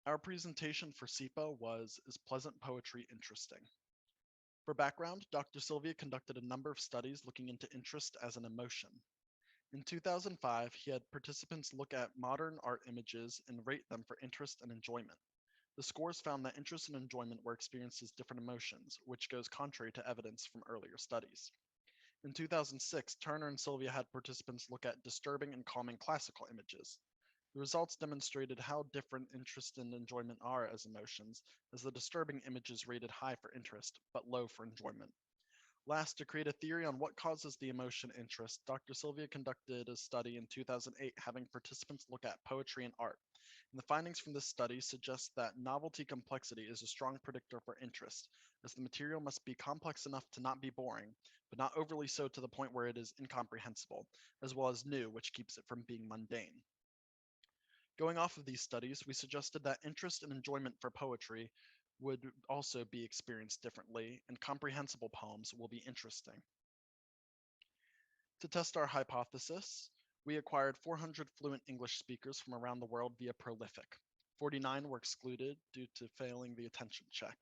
Our presentation for SEPA was Is Pleasant Poetry Interesting? For background, Dr. Silvia conducted a number of studies looking into interest as an emotion. In 2005, he had participants look at modern art images and rate them for interest and enjoyment. The scores found that interest and enjoyment were experienced as different emotions, which goes contrary to evidence from earlier studies. In 2006, Turner and Silvia had participants look at disturbing and calming classical images. The results demonstrated how different interest and enjoyment are as emotions, as the disturbing images rated high for interest, but low for enjoyment. Last, to create a theory on what causes the emotion interest, Dr. Silvia conducted a study in 2008 having participants look at poetry and art. And the findings from this study suggest that novelty complexity is a strong predictor for interest, as the material must be complex enough to not be boring, but not overly so to the point where it is incomprehensible, as well as new, which keeps it from being mundane. Going off of these studies, we suggested that interest and enjoyment for poetry would also be experienced differently, and comprehensible poems will be interesting. To test our hypothesis, we acquired 400 fluent English speakers from around the world via Prolific. 49 were excluded due to failing the attention check.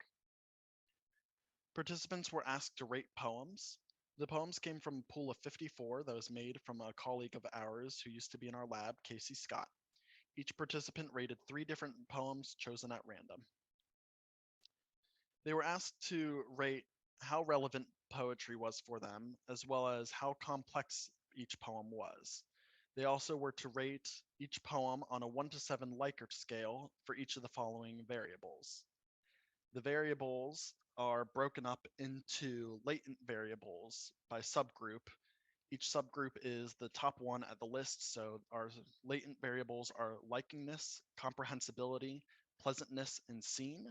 Participants were asked to rate poems. The poems came from a pool of 54 that was made from a colleague of ours who used to be in our lab, Casey Scott. Each participant rated 3 different poems chosen at random. They were asked to rate how relevant poetry was for them, as well as how complex each poem was. They also were to rate each poem on a 1 to 7 Likert scale for each of the following variables. The variables are broken up into latent variables by subgroup. Each subgroup is the top one at the list, so our latent variables are likingness, comprehensibility, pleasantness, and scene.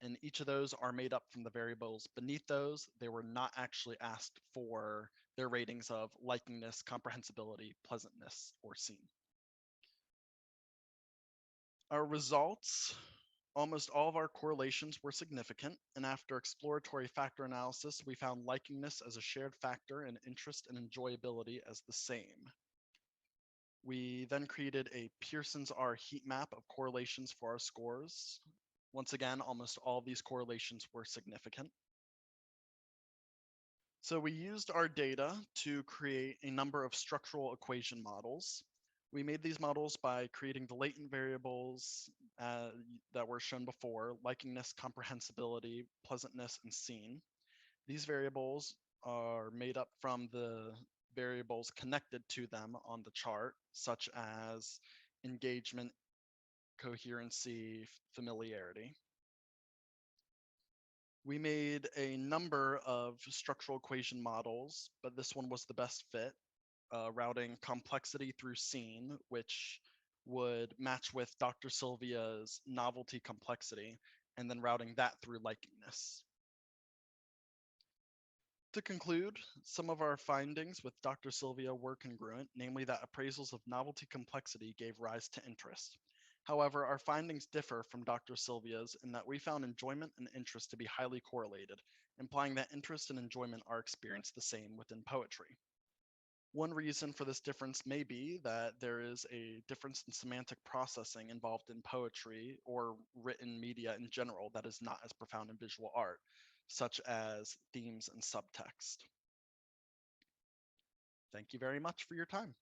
And each of those are made up from the variables beneath those. They were not actually asked for their ratings of likingness, comprehensibility, pleasantness, or scene. Our results, almost all of our correlations were significant, and after exploratory factor analysis, we found likingness as a shared factor and interest and enjoyability as the same. We then created a Pearson's R heat map of correlations for our scores. Once again, almost all of these correlations were significant. So we used our data to create a number of structural equation models. We made these models by creating the latent variables that were shown before, likingness, comprehensibility, pleasantness, and scene. These variables are made up from the variables connected to them on the chart, such as engagement, coherency, familiarity. We made a number of structural equation models, but this one was the best fit, routing complexity through scene, which would match with Dr. Silvia's novelty complexity, and then routing that through likingness. To conclude, some of our findings with Dr. Silvia were congruent, namely that appraisals of novelty complexity gave rise to interest. However, our findings differ from Dr. Silvia's in that we found enjoyment and interest to be highly correlated, implying that interest and enjoyment are experienced the same within poetry. One reason for this difference may be that there is a difference in semantic processing involved in poetry or written media in general that is not as profound in visual art, such as themes and subtext. Thank you very much for your time.